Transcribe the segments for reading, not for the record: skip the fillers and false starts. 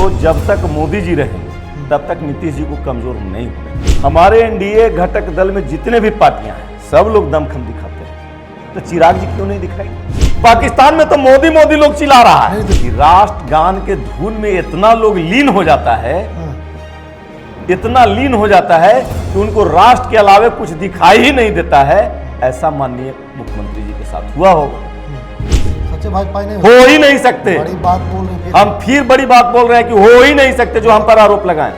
आपको जब तक मोदी जी रहेंगे तब तक नीतीश जी को कमजोर नहीं होने। हमारे एनडीए घटक दल में जितने भी पार्टियां हैं सब लोग दमखम दिखाते हैं, तो चिराग जी क्यों नहीं दिखाएंगे? पाकिस्तान में तो मोदी मोदी लोग चिल्ला रहा है कि राष्ट्रगान के धुन में इतना लोग लीन हो जाता है, इतना लीन हो जाता है कि उनको राष्ट्र के अलावे कुछ दिखाई ही नहीं देता है। ऐसा माननीय मुख्यमंत्री जी के साथ हुआ होगा। सच्चे भाजपा ने हो ही नहीं सकते। बड़ी बात बोल रहे हैं। हम फिर बड़ी बात बोल रहे हैं कि हो ही नहीं सकते। जो हम पर आरोप लगाएं,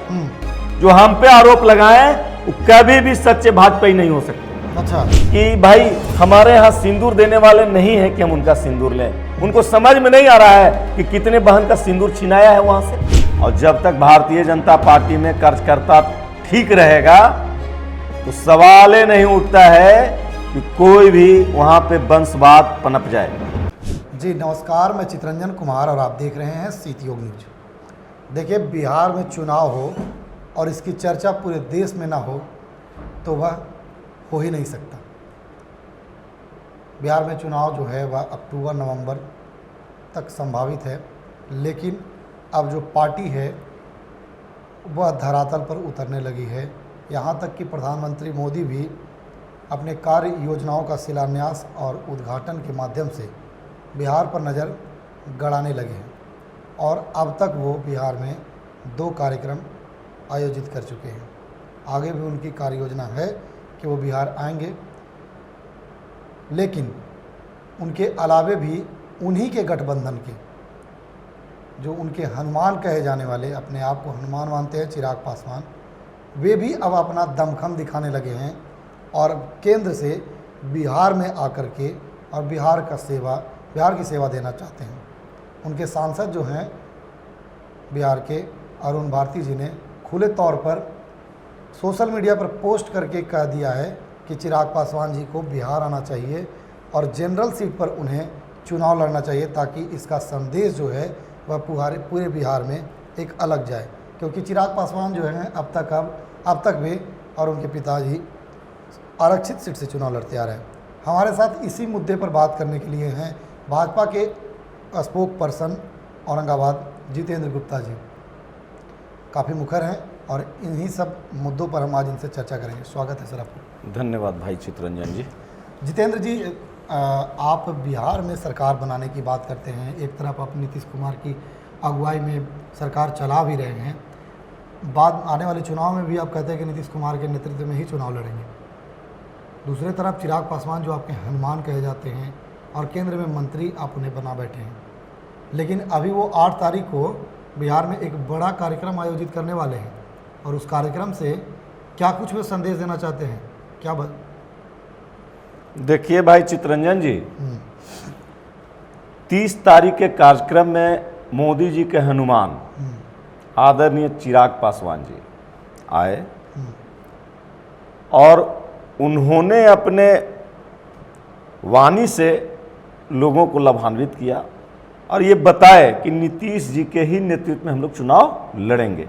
जो हम पे आरोप लगाएं, वो कभी भी सच्चे भाजपा ही नहीं हो सकते। अच्छा, कि भाई हमारे यहाँ सिंदूर देने वाले नहीं है कि हम उनका सिंदूर लें। उनको समझ में नहीं आ रहा है कि कितने बहन का सिंदूर छिनाया है वहां से। और जब तक भारतीय जनता पार्टी में कार्यकर्ता ठीक रहेगा तो सवाल ही नहीं उठता है कि कोई भी वहां पे वंशवाद पनप जाए। जी नमस्कार, मैं चितरंजन कुमार और आप देख रहे हैं सीत योग न्यूज। देखिए, बिहार में चुनाव हो और इसकी चर्चा पूरे देश में ना हो तो वह हो ही नहीं सकता। बिहार में चुनाव जो है वह अक्टूबर नवंबर तक संभावित है, लेकिन अब जो पार्टी है वह धरातल पर उतरने लगी है। यहाँ तक कि प्रधानमंत्री मोदी भी अपने कार्य योजनाओं का शिलान्यास और उद्घाटन के माध्यम से बिहार पर नज़र गड़ाने लगे हैं और अब तक वो बिहार में 2 कार्यक्रम आयोजित कर चुके हैं। आगे भी उनकी कार्य योजना है कि वो बिहार आएंगे, लेकिन उनके अलावे भी उन्हीं के गठबंधन के जो उनके हनुमान कहे जाने वाले, अपने आप को हनुमान मानते हैं, चिराग पासवान, वे भी अब अपना दमखम दिखाने लगे हैं और केंद्र से बिहार में आकर के और बिहार की सेवा देना चाहते हैं। उनके सांसद जो हैं बिहार के, अरुण भारती जी ने खुले तौर पर सोशल मीडिया पर पोस्ट करके कह दिया है कि चिराग पासवान जी को बिहार आना चाहिए और जनरल सीट पर उन्हें चुनाव लड़ना चाहिए, ताकि इसका संदेश जो है वह पूरे बिहार में एक अलग जाए। क्योंकि चिराग पासवान जो हैं अब तक वे और उनके पिताजी आरक्षित सीट से चुनाव लड़ते आ रहे हैं। हमारे साथ इसी मुद्दे पर बात करने के लिए हैं भाजपा के स्पोक पर्सन औरंगाबाद जितेंद्र गुप्ता जी। काफ़ी मुखर हैं और इन्हीं सब मुद्दों पर हम आज इनसे चर्चा करेंगे। स्वागत है सर आपको। धन्यवाद भाई चितरंजन जी। जितेंद्र जी, आप बिहार में सरकार बनाने की बात करते हैं, एक तरफ आप नीतीश कुमार की अगुवाई में सरकार चला भी रहे हैं, बाद आने वाले चुनाव में भी आप कहते हैं कि नीतीश कुमार के नेतृत्व में ही चुनाव लड़ेंगे। दूसरी तरफ चिराग पासवान जो आपके हनुमान कहे जाते हैं और केंद्र में मंत्री आप उन्हें बना बैठे हैं, लेकिन अभी वो 8 तारीख को बिहार में एक बड़ा कार्यक्रम आयोजित करने वाले हैं और उस कार्यक्रम से क्या कुछ वे संदेश देना चाहते हैं, क्या देखिए भाई चितरंजन जी, 30 तारीख के कार्यक्रम में मोदी जी के हनुमान आदरणीय चिराग पासवान जी आए और उन्होंने अपने वाणी से लोगों को लाभान्वित किया और ये बताए कि नीतीश जी के ही नेतृत्व में हम लोग चुनाव लड़ेंगे।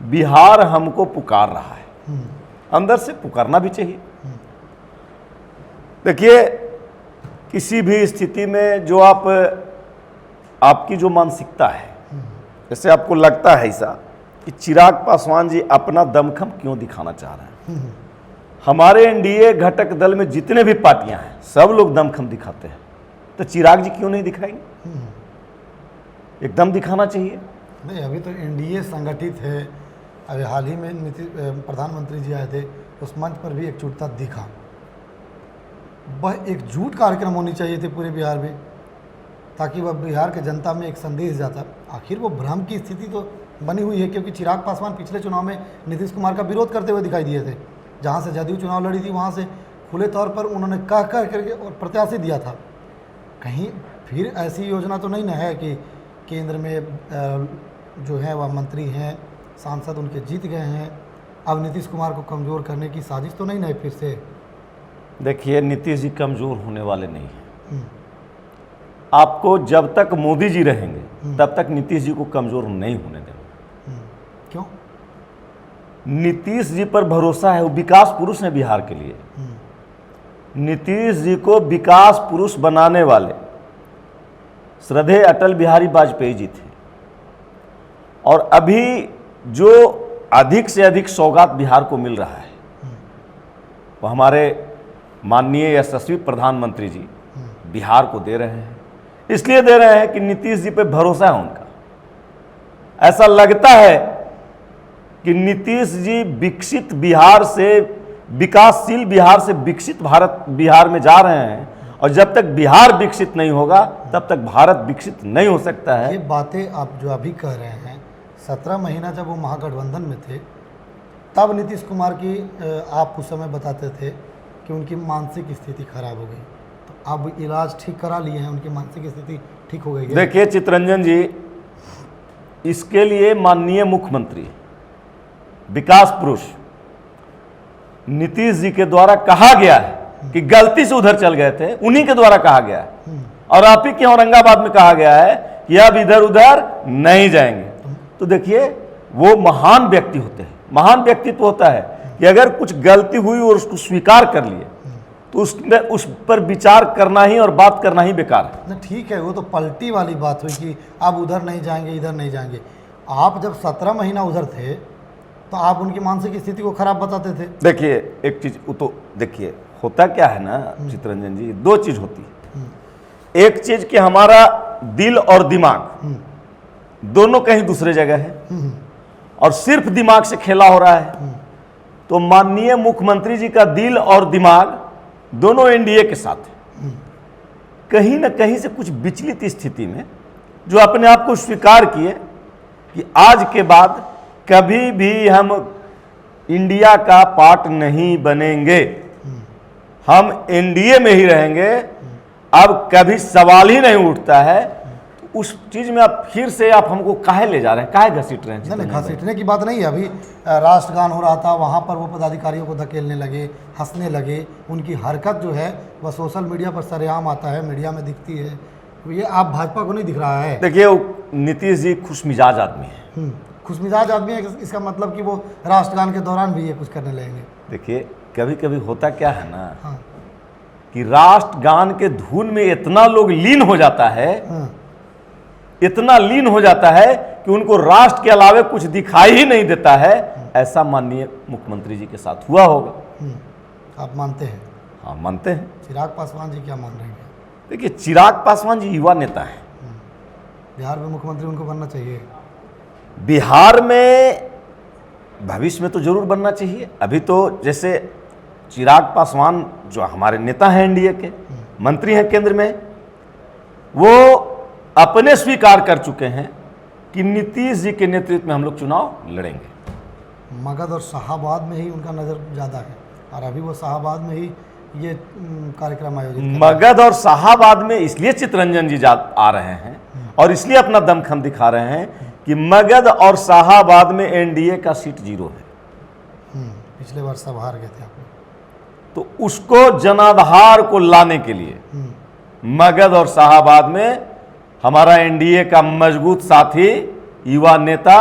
बिहार हमको पुकार रहा है, अंदर से पुकारना भी चाहिए। देखिए, किसी भी स्थिति में जो आपकी जो मानसिकता है, जैसे आपको लगता है ऐसा कि चिराग पासवान जी अपना दमखम क्यों दिखाना चाह रहे हैं। हमारे एनडीए घटक दल में जितने भी पार्टियां हैं सब लोग दमखम दिखाते हैं, तो चिराग जी क्यों नहीं दिखाएंगे? एकदम दिखाना चाहिए। नहीं, अभी तो एनडीए संगठित है। अभी हाल ही में प्रधानमंत्री जी आए थे, उस मंच पर भी एकजुटता दिखा। वह एकजुट कार्यक्रम होनी चाहिए थे पूरे बिहार में, ताकि वह बिहार के जनता में एक संदेश जाता। आखिर वो भ्रम की स्थिति तो बनी हुई है, क्योंकि चिराग पासवान पिछले चुनाव में नीतीश कुमार का विरोध करते हुए दिखाई दिए थे। जहाँ से जदयू चुनाव लड़ी थी वहाँ से खुले तौर पर उन्होंने कह करके और प्रत्याशी दिया था। कहीं फिर ऐसी योजना तो नहीं न है कि केंद्र में जो है वह मंत्री हैं, सांसद उनके जीत गए हैं, अब नीतीश कुमार को कमज़ोर करने की साजिश तो नहीं न है फिर से? देखिए, नीतीश जी कमज़ोर होने वाले नहीं हैं। आपको जब तक मोदी जी रहेंगे तब तक नीतीश जी को कमज़ोर नहीं होने देंगे। क्यों? नीतीश जी पर भरोसा है, वो विकास पुरुष हैं बिहार के लिए। नीतीश जी को विकास पुरुष बनाने वाले श्रद्धेय अटल बिहारी वाजपेयी जी थे और अभी जो अधिक से अधिक सौगात बिहार को मिल रहा है वो हमारे माननीय यशस्वी प्रधानमंत्री जी बिहार को दे रहे हैं। इसलिए दे रहे हैं कि नीतीश जी पे भरोसा है उनका। ऐसा लगता है कि नीतीश जी विकसित बिहार से, विकासशील बिहार से विकसित भारत बिहार में जा रहे हैं, और जब तक बिहार विकसित नहीं होगा तब तक भारत विकसित नहीं हो सकता है। ये बातें आप जो अभी कह रहे हैं, 17 महीना जब वो महागठबंधन में थे तब नीतीश कुमार की आप उस समय बताते थे कि उनकी मानसिक स्थिति खराब हो गई, तो अब इलाज ठीक करा लिए हैं, उनकी मानसिक स्थिति ठीक हो गई है। देखिए चितरंजन जी, इसके लिए माननीय मुख्यमंत्री विकास पुरुष नीतीश जी के द्वारा कहा गया है कि गलती से उधर चल गए थे, उन्हीं के द्वारा कहा गया है। और आप ही के औरंगाबाद में कहा गया है कि अब इधर उधर नहीं जाएंगे। तो देखिए, वो महान व्यक्ति होते हैं, महान व्यक्तित्व होता है कि अगर कुछ गलती हुई और उसको स्वीकार कर लिए तो उस पर विचार करना ही और बात करना ही बेकार है। नहीं ठीक है, वो तो पलटी वाली बात हुई कि अब उधर नहीं जाएंगे, इधर नहीं जाएंगे। आप जब 17 महीना उधर थे तो आप उनकी मानसिक स्थिति को खराब बताते थे। देखिए एक चीज, वो तो देखिए होता क्या है ना चितरंजन जी, दो चीज होती है। एक चीज कि हमारा दिल और दिमाग दोनों कहीं दूसरे जगह है और सिर्फ दिमाग से खेला हो रहा है। तो माननीय मुख्यमंत्री जी का दिल और दिमाग दोनों एनडीए के साथ है। कहीं ना कहीं से कुछ विचलित स्थिति में जो अपने आप को स्वीकार किए कि आज के बाद कभी भी हम इंडिया का पार्ट नहीं बनेंगे, हम एनडीए में ही रहेंगे, अब कभी सवाल ही नहीं उठता है। तो उस चीज में आप फिर से आप हमको काहे ले जा रहे हैं, काहे घसीट रहे हैं? नहीं, घसीटने की बात नहीं है। अभी राष्ट्रगान हो रहा था, वहाँ पर वो पदाधिकारियों को धकेलने लगे, हंसने लगे। उनकी हरकत जो है वह सोशल मीडिया पर सरेआम आता है, मीडिया में दिखती है। तो ये आप भाजपा को नहीं दिख रहा है? देखिए नीतीश जी खुशमिजाज आदमी है। खुशमिजाज आदमी है, इसका मतलब कि वो राष्ट्रगान के दौरान भी ये कुछ करने लगेंगे। देखिए कभी कभी होता क्या है ना, हाँ। कि राष्ट्रगान के धुन में इतना लोग लीन हो जाता है, इतना लीन हो जाता है कि उनको राष्ट्र के अलावे कुछ दिखाई ही नहीं देता है। ऐसा माननीय मुख्यमंत्री जी के साथ हुआ होगा। आप मानते हैं? हाँ मानते हैं। चिराग पासवान जी क्या मान रहे हैं? देखिए चिराग पासवान जी युवा नेता हैं। बिहार में मुख्यमंत्री उनको बनना चाहिए। बिहार में भविष्य में तो जरूर बनना चाहिए। अभी तो जैसे चिराग पासवान जो हमारे नेता हैं, एनडीए के मंत्री हैं केंद्र में, वो अपने स्वीकार कर चुके हैं कि नीतीश जी के नेतृत्व में हम लोग चुनाव लड़ेंगे। मगध और शाहाबाद में ही उनका नज़र ज़्यादा है, और अभी वो शाहाबाद में ही ये कार्यक्रम आयोजित कर रहे हैं। मगध और शाहाबाद में इसलिए चितरंजन जी आ रहे हैं और इसलिए अपना दमखम दिखा रहे हैं कि मगध और शाहाबाद में एनडीए का सीट 0 है। पिछले वर्ष सब हार गए थे आप लोग। तो उसको जनाधार को लाने के लिए मगध और शाहाबाद में हमारा एनडीए का मजबूत साथी, युवा नेता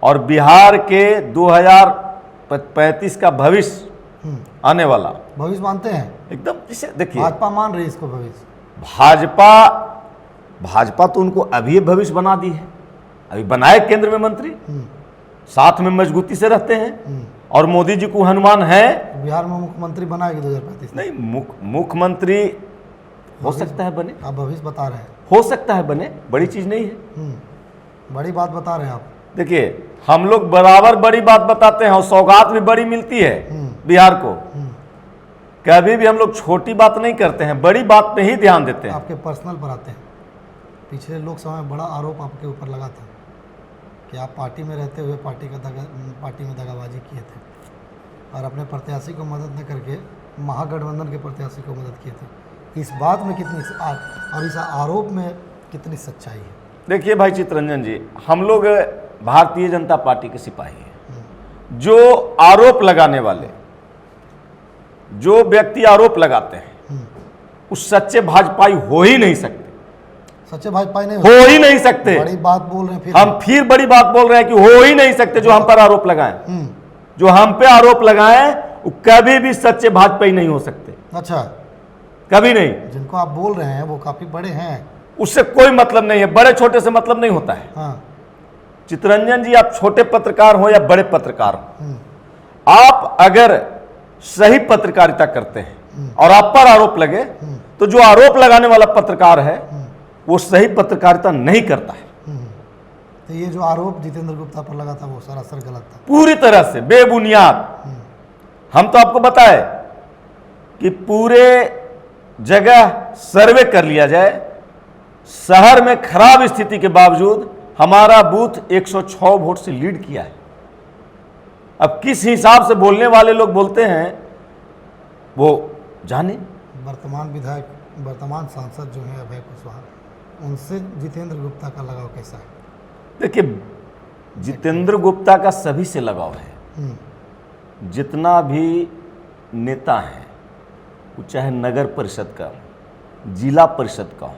और बिहार के 2035 का भविष्य आने वाला भविष्य मानते हैं एकदम। जिसे देखिए भाजपा मान रही है इसको भविष्य। भाजपा तो उनको अभी भविष्य बना दी है, अभी बनाए केंद्र में मंत्री, साथ में मजबूती से रहते हैं और मोदी जी को हनुमान है। बिहार में मुख्यमंत्री बनाएगी 2035? नहीं, मुख्यमंत्री हो सकता है बने। आप भविष्य बता रहे हैं, हो सकता है बने, बड़ी चीज नहीं है। बड़ी बात बता रहे हैं आप। देखिए हम लोग बराबर बड़ी बात बताते हैं और सौगात भी बड़ी मिलती है बिहार को। कभी भी हम लोग छोटी बात नहीं करते हैं, बड़ी बात पे ही ध्यान देते हैं। आपके पर्सनल पर आते हैं। पिछले लोकसभा में बड़ा आरोप आपके ऊपर लगा था कि आप पार्टी में रहते हुए पार्टी में दगाबाजी किए थे और अपने प्रत्याशी को मदद न करके महागठबंधन के प्रत्याशी को मदद किए थे। इस बात में कितनी और इस आरोप में कितनी सच्चाई है? देखिए भाई चितरंजन जी, हम लोग भारतीय जनता पार्टी के सिपाही हैं। जो आरोप लगाने वाले, जो व्यक्ति आरोप लगाते हैं, उस सच्चे भाजपाई हो ही नहीं सकते। सच्चे भाजपाई नहीं हो ही नहीं सकते। बड़ी बात बोल रहे हैं फिर हम फिर बड़ी बात बोल रहे हैं कि हो ही नहीं सकते। जो हम पर आरोप लगाएं, जो हम पे आरोप लगाएं, वो कभी भी सच्चे भाजपाई नहीं हो सकते। अच्छा, कभी नहीं। जिनको आप बोल रहे हैं वो काफी बड़े हैं। उससे कोई मतलब नहीं है, बड़े छोटे से मतलब नहीं होता है। हाँ। चितरंजन जी, आप छोटे पत्रकार हो या बड़े पत्रकार हो, आप अगर सही पत्रकारिता करते हैं और आप पर आरोप लगे तो जो आरोप लगाने वाला पत्रकार है वो सही पत्रकारिता नहीं करता है। तो ये जो आरोप जितेंद्र गुप्ता पर लगा था वो सरासर गलत था, पूरी तरह से बेबुनियाद। हम तो आपको बताए कि पूरे जगह सर्वे कर लिया जाए, शहर में खराब स्थिति के बावजूद हमारा बूथ 106 वोट से लीड किया है। अब किस हिसाब से बोलने वाले लोग बोलते हैं वो जाने। वर्तमान विधायक, वर्तमान सांसद जो है अभय कुशवाहा, उनसे जितेंद्र गुप्ता का लगाव कैसा है? देखिए, जितेंद्र गुप्ता का सभी से लगाव है। जितना भी नेता है, वो चाहे नगर परिषद का, जिला परिषद का हो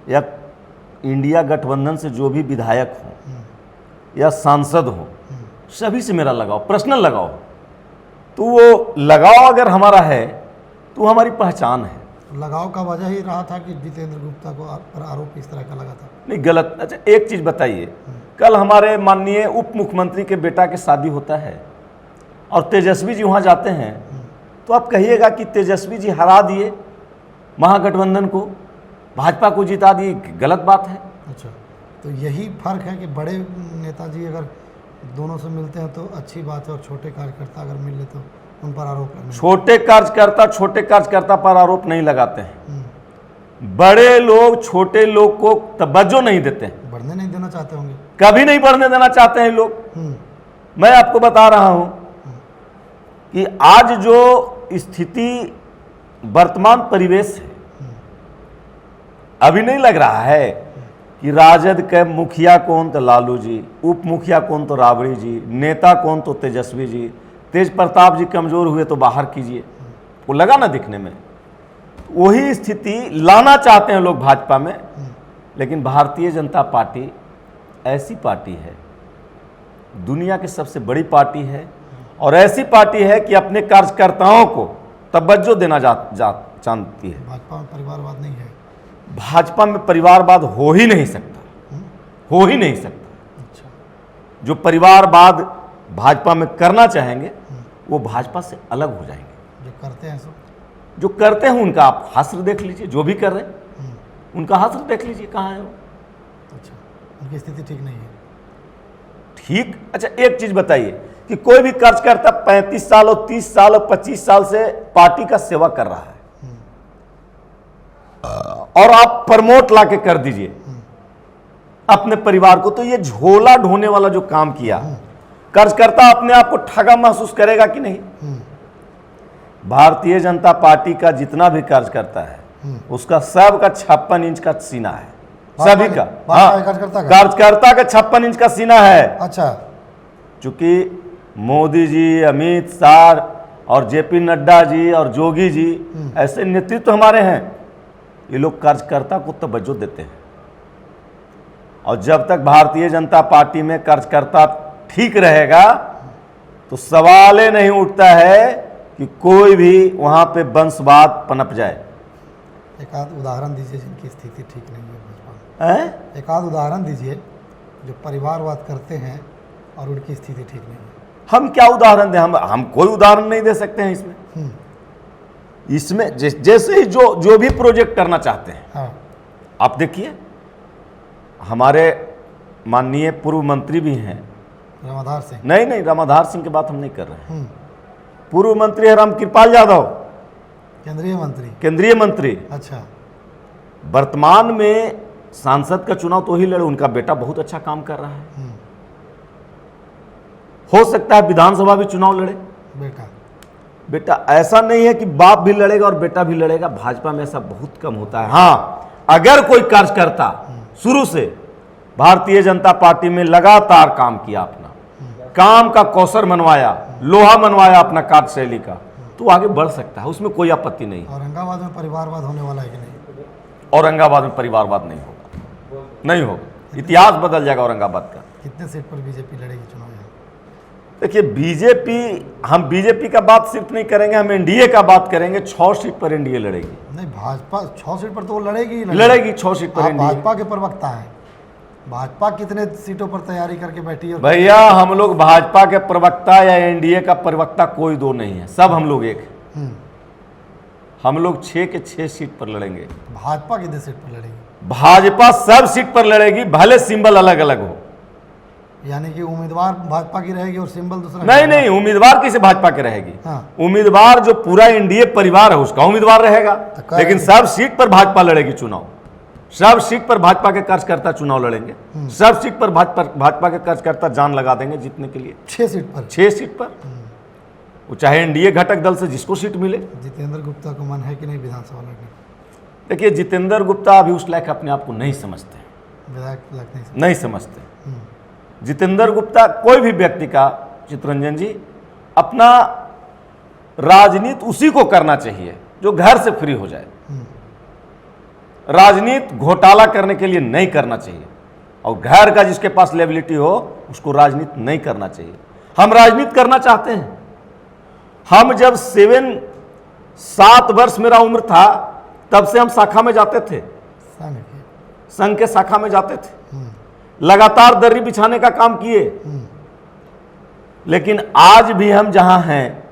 या इंडिया गठबंधन से जो भी विधायक हो या सांसद हो, सभी से मेरा लगाव, पर्सनल लगाव। तो वो लगाव अगर हमारा है तो हमारी पहचान है। लगाव का वजह ही रहा था कि जितेंद्र गुप्ता को पर आरोप इस तरह का लगा था। नहीं, गलत। अच्छा, एक चीज बताइए, कल हमारे माननीय उप मुख्यमंत्री के बेटा की शादी होता है और तेजस्वी जी वहां जाते हैं, तो आप कहिएगा कि तेजस्वी जी हरा दिए महागठबंधन को, भाजपा को जिता दिए, गलत बात है। अच्छा, तो यही फर्क है कि बड़े नेताजी अगर दोनों से मिलते हैं तो अच्छी बात है, और छोटे कार्यकर्ता अगर मिल ले तो उन पर आरोप लगने। छोटे कार्यकर्ता पर आरोप नहीं लगाते हैं। बड़े लोग छोटे लोग को तवज्जो नहीं देते हैं, बढ़ने नहीं देना चाहते होंगे, कभी नहीं बढ़ने देना चाहते हैं लोग। मैं आपको बता रहा हूं कि आज जो स्थिति वर्तमान परिवेश है, अभी नहीं लग रहा है कि राजद के मुखिया कौन तो लालू जी, उप मुखिया कौन तो राबड़ी जी, नेता कौन तो तेजस्वी जी, तेज प्रताप जी कमजोर हुए तो बाहर कीजिए, वो लगा ना दिखने में। वही स्थिति लाना चाहते हैं लोग भाजपा में। लेकिन भारतीय जनता पार्टी ऐसी पार्टी है, दुनिया की सबसे बड़ी पार्टी है, और ऐसी पार्टी है कि अपने कार्यकर्ताओं को तवज्जो देना जानती है। भाजपा में परिवारवाद नहीं है। भाजपा में परिवारवाद हो ही नहीं सकता, हो ही नहीं सकता। अच्छा, जो परिवारवाद भाजपा में करना चाहेंगे वो भाजपा से अलग हो जाएंगे। जो करते हैं जो करते हैं उनका आप हास्र देख लीजिए, जो भी कर रहे हैं उनका हास्र देख लीजिए, कहाँ है वो। अच्छा, उनकी स्थिति ठीक नहीं है। ठीक। अच्छा, एक चीज बताइए कि कोई भी कार्यकर्ता 35 साल और 30 साल और 25 साल से पार्टी का सेवा कर रहा है और आप प्रमोट लाके कर दीजिए अपने परिवार को, तो ये झोला ढोने वाला जो काम किया, कार्यकर्ता अपने आप को ठगा महसूस करेगा कि नहीं? भारतीय जनता पार्टी का जितना भी कार्यकर्ता है उसका सबका 56 इंच का सीना है, सभी का। हाँ, कार्यकर्ता का 56 इंच का सीना है। अच्छा, चूंकि मोदी जी, अमित शाह और जेपी नड्डा जी और जोगी जी ऐसे नेतृत्व हमारे हैं, ये लोग कार्यकर्ता को तवज्जो देते हैं। और जब तक भारतीय जनता पार्टी में कार्यकर्ता ठीक रहेगा तो सवाल ही नहीं उठता है कि कोई भी वहां पे वंशवाद पनप जाए। एक आध उदाहरण दीजिए जिनकी स्थिति ठीक नहीं है भाजपा में। एक आध उदाहरण दीजिए जो परिवारवाद करते हैं और उनकी स्थिति ठीक नहीं है। हम क्या उदाहरण दें? हम कोई उदाहरण नहीं दे सकते हैं इसमें। इसमें जैसे ही जो भी प्रोजेक्ट करना चाहते हैं, हाँ, आप देखिए हमारे माननीय पूर्व मंत्री भी हैं, रामाधार सिंह। नहीं, रामाधार सिंह की बात हम नहीं कर रहे हैं। पूर्व मंत्री है रामकृपाल यादव, केंद्रीय मंत्री। अच्छा, वर्तमान में सांसद का चुनाव तो ही लड़े, उनका बेटा बहुत अच्छा काम कर रहा है। हो सकता है विधानसभा भी चुनाव लड़े बेटा। ऐसा नहीं है कि बाप भी लड़ेगा और बेटा भी लड़ेगा, भाजपा में ऐसा बहुत कम होता है। हाँ, अगर कोई कार्यकर्ता शुरू से भारतीय जनता पार्टी में लगातार काम किया, अपना काम का कौशल मनवाया, लोहा मनवाया अपना कार्यशैली का, तो आगे बढ़ सकता है, उसमें कोई आपत्ति नहीं। औरंगाबाद में परिवारवाद होने वाला है कि नहीं? औरंगाबाद में परिवारवाद नहीं होगा, नहीं होगा। इतिहास बदल जाएगा औरंगाबाद का। कितने सीट पर बीजेपी लड़ेगी चुनाव? देखिए, हम बीजेपी का बात सिर्फ नहीं करेंगे, हम एनडीए का बात करेंगे। 6 सीट पर एनडीए लड़ेगी। नहीं, भाजपा 6 सीट पर तो वो लड़ेगी। 6 सीट पर एनडीए। भाजपा के प्रवक्ता हैं, भाजपा कितने सीटों पर तैयारी करके बैठी है? और भैया हम लोग भाजपा के प्रवक्ता या एनडीए का प्रवक्ता कोई दो नहीं है, सब हम लोग एक हैं। हम्म, हम लोग 6 के 6 सीट पर लड़ेंगे। भाजपा कितने सीट पर लड़ेगी? भाजपा सब सीट पर लड़ेगी, भले सिंबल अलग अलग हो। यानी कि उम्मीदवार भाजपा की रहेगी और सिंबल दूसरा? नहीं नहीं, उम्मीदवार किसी भाजपा के रहेगी। हाँ। उम्मीदवार जो पूरा एनडीए परिवार है उसका उम्मीदवार रहेगा, तो लेकिन सब सीट पर भाजपा लड़ेगी चुनाव। सब सीट पर भाजपा के कार्यकर्ता चुनाव लड़ेंगे। सब सीट पर भाजपा के कार्यकर्ता जान लगा देंगे जीतने के लिए। 6 सीट पर? 6 सीट पर, वो चाहे एनडीए घटक दल से जिसको सीट मिले। जितेंद्र गुप्ता को मन है कि नहीं विधानसभा लड़ने? देखिए जितेंद्र गुप्ता अभी उस लायक अपने आप को नहीं समझते, विधायक लगते हैं? नहीं समझते। जितेंद्र गुप्ता कोई भी व्यक्ति का, चितरंजन जी, अपना राजनीति उसी को करना चाहिए जो घर से फ्री हो जाए। राजनीति घोटाला करने के लिए नहीं करना चाहिए, और घर का जिसके पास लेबिलिटी हो उसको राजनीति नहीं करना चाहिए। हम राजनीति करना चाहते हैं। हम जब 7 वर्ष मेरा उम्र था तब से हम शाखा में जाते थे, संघ के शाखा में जाते थे, लगातार दर्री बिछाने का काम किए। लेकिन आज भी हम जहां हैं,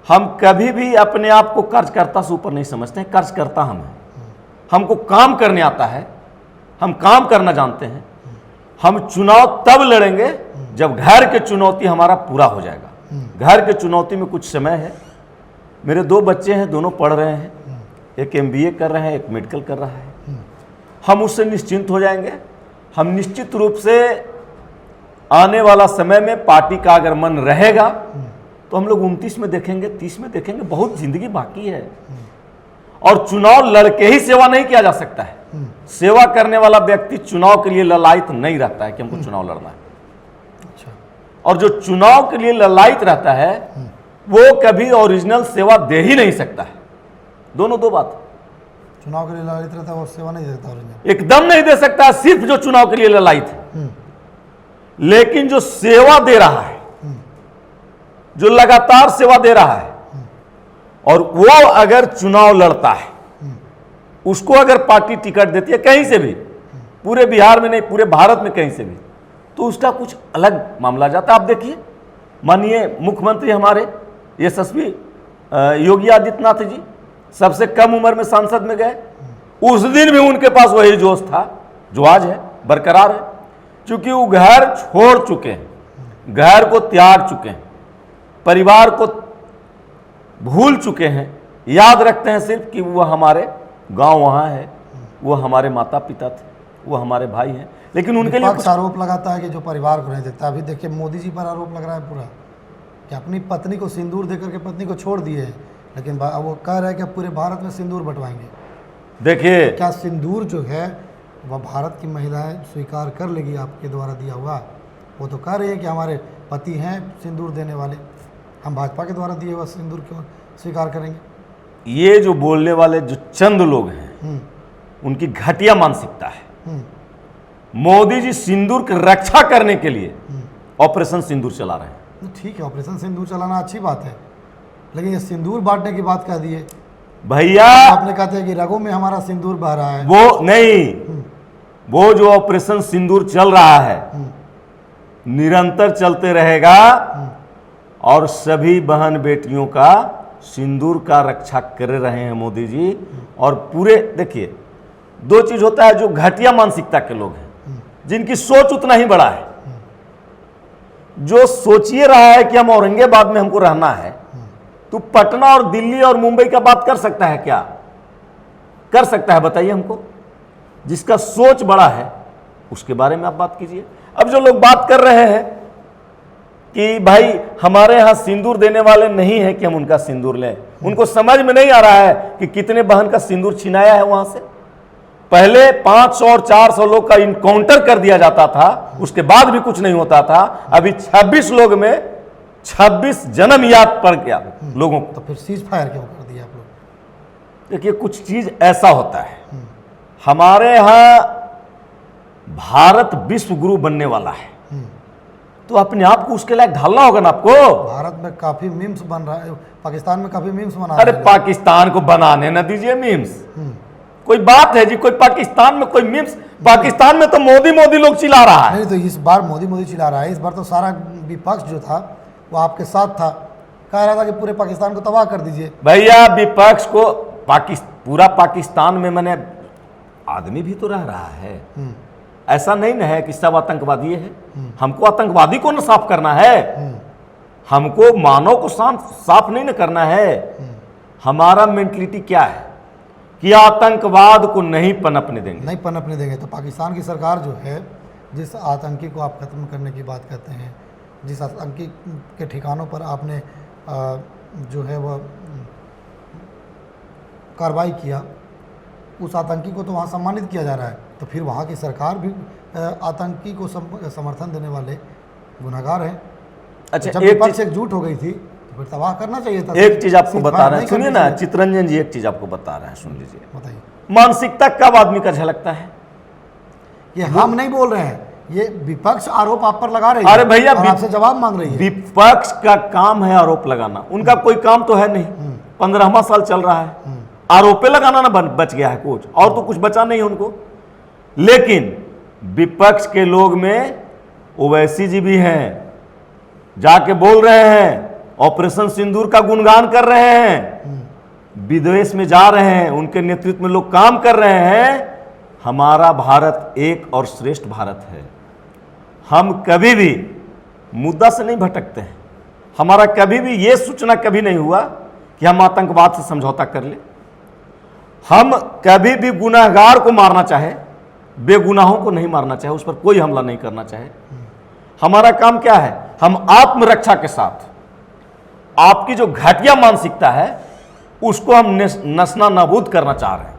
हम कभी भी अपने आप को कार्यकर्ता से ऊपर नहीं समझते हैं। कार्यकर्ता हम हैं, हमको काम करने आता है, हम काम करना जानते हैं। हम चुनाव तब लड़ेंगे जब घर के चुनौती हमारा पूरा हो जाएगा। घर के चुनौती में कुछ समय है। मेरे 2 बच्चे हैं, दोनों पढ़ रहे हैं, एक MBA कर रहे हैं, एक मेडिकल कर रहा है। हम उससे निश्चिंत हो जाएंगे। हम निश्चित रूप से आने वाला समय में पार्टी का अगर मन रहेगा तो हम लोग 29 में देखेंगे, 30 में देखेंगे। बहुत जिंदगी बाकी है, और चुनाव लड़के ही सेवा नहीं किया जा सकता है। सेवा करने वाला व्यक्ति चुनाव के लिए ललायित नहीं रहता है कि हमको चुनाव लड़ना है। अच्छा। और जो चुनाव के लिए ललायित रहता है वो कभी ओरिजिनल सेवा दे ही नहीं सकता है। दोनों दो बात। चुनाव के लिए ललायित रहता है और सेवा नहीं देता ओरिजिनल? एकदम नहीं दे सकता है, सिर्फ जो चुनाव के लिए ललायित है। लेकिन जो सेवा दे रहा है, जो लगातार सेवा दे रहा है, और वो अगर चुनाव लड़ता है, उसको अगर पार्टी टिकट देती है कहीं से भी, पूरे बिहार में नहीं पूरे भारत में कहीं से भी, तो उसका कुछ अलग मामला जाता है। आप देखिए, माननीय मुख्यमंत्री हमारे यशस्वी योगी आदित्यनाथ जी सबसे कम उम्र में सांसद में गए। उस दिन भी उनके पास वही जोश था जो आज है, बरकरार है, क्योंकि वो घर छोड़ चुके हैं, घर को त्याग चुके हैं, परिवार को भूल चुके हैं। याद रखते हैं सिर्फ कि वो हमारे गांव वहाँ है, वो हमारे माता पिता थे, वो हमारे भाई हैं। लेकिन उनके लिए विपक्ष आरोप लगाता है कि जो परिवार को नहीं देखता। अभी देखिए मोदी जी पर आरोप लग रहा है पूरा, कि अपनी पत्नी को सिंदूर देकर के पत्नी को छोड़ दिए हैं, लेकिन वो कह रहे हैं कि अब पूरे भारत में सिंदूर बंटवाएंगे। देखिए, क्या सिंदूर जो है वह भारत की महिलाएं स्वीकार कर लेगी आपके द्वारा दिया हुआ? वो तो कह रही है कि हमारे पति हैं सिंदूर देने वाले, हम भाजपा के द्वारा दिए हुआ सिंदूर क्यों स्वीकार करेंगे? ये जो बोलने वाले जो चंद लोग हैं, उनकी घटिया मानसिकता है। मोदी जी सिंदूर की रक्षा करने के लिए ऑपरेशन सिंदूर चला रहे हैं। ठीक है, ऑपरेशन सिंदूर चलाना अच्छी बात है, लेकिन ये सिंदूर बांटने की बात कह दी है भैया। आपने कहते हैं कि रगों में हमारा सिंदूर बह रहा है। वो नहीं, वो जो ऑपरेशन सिंदूर चल रहा है निरंतर चलते रहेगा, और सभी बहन बेटियों का सिंदूर का रक्षा कर रहे हैं मोदी जी। और पूरे देखिए, 2 चीज होता है, जो घटिया मानसिकता के लोग हैं, जिनकी सोच उतना ही बड़ा है, जो सोचिए रहा है कि हम औरंगाबाद में हमको रहना है, तो पटना और दिल्ली और मुंबई का बात कर सकता है क्या? कर सकता है? बताइए हमको। जिसका सोच बड़ा है उसके बारे में आप बात कीजिए। अब जो लोग बात कर रहे हैं कि भाई हमारे यहां सिंदूर देने वाले नहीं है कि हम उनका सिंदूर लें, उनको समझ में नहीं आ रहा है कि कितने बहन का सिंदूर छिनाया है वहां से। पहले 500 और 400 लोग का इनकाउंटर कर दिया जाता था, उसके बाद भी कुछ नहीं होता था। अभी 26 लोग में 26 जन्म याद पड़ गया लोगों को। तो फिर सीज फायर क्यों कर दिया आप लोग? देखिए, कुछ चीज ऐसा होता है, हमारे यहां भारत विश्व गुरु बनने वाला है, तो अपने आप को उसके लायक ढालना होगा ना आपको। भारत में काफी मीम्स बन रहा है, पाकिस्तान में काफी मीम्स बना अरे रहे हैं। पाकिस्तान को बनाने न दीजिए मीम्स, कोई बात है जी, कोई पाकिस्तान में कोई मीम्स, पाकिस्तान में तो मोदी मोदी लोग चिल्ला रहा है। नहीं तो इस बार मोदी मोदी चिल्ला रहा है, इस बार तो सारा विपक्ष जो था वो आपके साथ था, कह रहा था कि पूरे पाकिस्तान को तबाह कर दीजिए। भैया विपक्ष को पूरा पाकिस्तान में मैंने आदमी भी तो रह रहा है, ऐसा नहीं ना है कि सब आतंकवादी है। हमको आतंकवादी को न साफ करना है, हमको मानव को साफ नहीं न करना है। हमारा मेंटलिटी क्या है कि आतंकवाद को नहीं पनपने देंगे, नहीं पनपने देंगे। तो पाकिस्तान की सरकार जो है, जिस आतंकी को आप खत्म करने की बात करते हैं, जिस आतंकी के ठिकानों पर आपने जो है वह कार्रवाई किया, उस आतंकी को तो वहाँ सम्मानित किया जा रहा है। तो फिर वहाँ की सरकार भी आतंकी को समर्थन देने वाले गुनहगार हैं। अच्छा, जब एक विपक्ष चीज एकजुट हो गई थी तो फिर तबाह करना चाहिए था। एक चीज आपको सिर्फ बता फायर रहे हैं, नहीं सुनिए करनी ना चाहिए। चित्रंजन जी, एक चीज आपको बता रहे हैं, सुन लीजिए। बताइए। मानसिकता कब आदमी का झलकता है? ये हम नहीं बोल रहे हैं, ये विपक्ष आरोप आप पर लगा रही है। अरे भैया, और आपसे जवाब मांग रही है। विपक्ष का काम है आरोप लगाना, उनका कोई काम तो है नहीं। 15वां साल चल रहा है, आरोपे लगाना ना बच गया है कुछ, और तो कुछ बचा नहीं उनको। लेकिन विपक्ष के लोग में ओवैसी जी भी हैं, जाके बोल रहे हैं, ऑपरेशन सिंदूर का गुणगान कर रहे हैं, विदेश में जा रहे हैं, उनके नेतृत्व में लोग काम कर रहे हैं। हमारा भारत एक और श्रेष्ठ भारत है। हम कभी भी मुद्दा से नहीं भटकते हैं। हमारा कभी भी ये सूचना कभी नहीं हुआ कि हम आतंकवाद से समझौता कर ले। हम कभी भी गुनाहगार को मारना चाहे, बेगुनाहों को नहीं मारना चाहे, उस पर कोई हमला नहीं करना चाहे। हमारा काम क्या है? हम आत्मरक्षा के साथ आपकी जो घटिया मानसिकता है उसको हम नस्ना नाबूद करना चाह रहे हैं।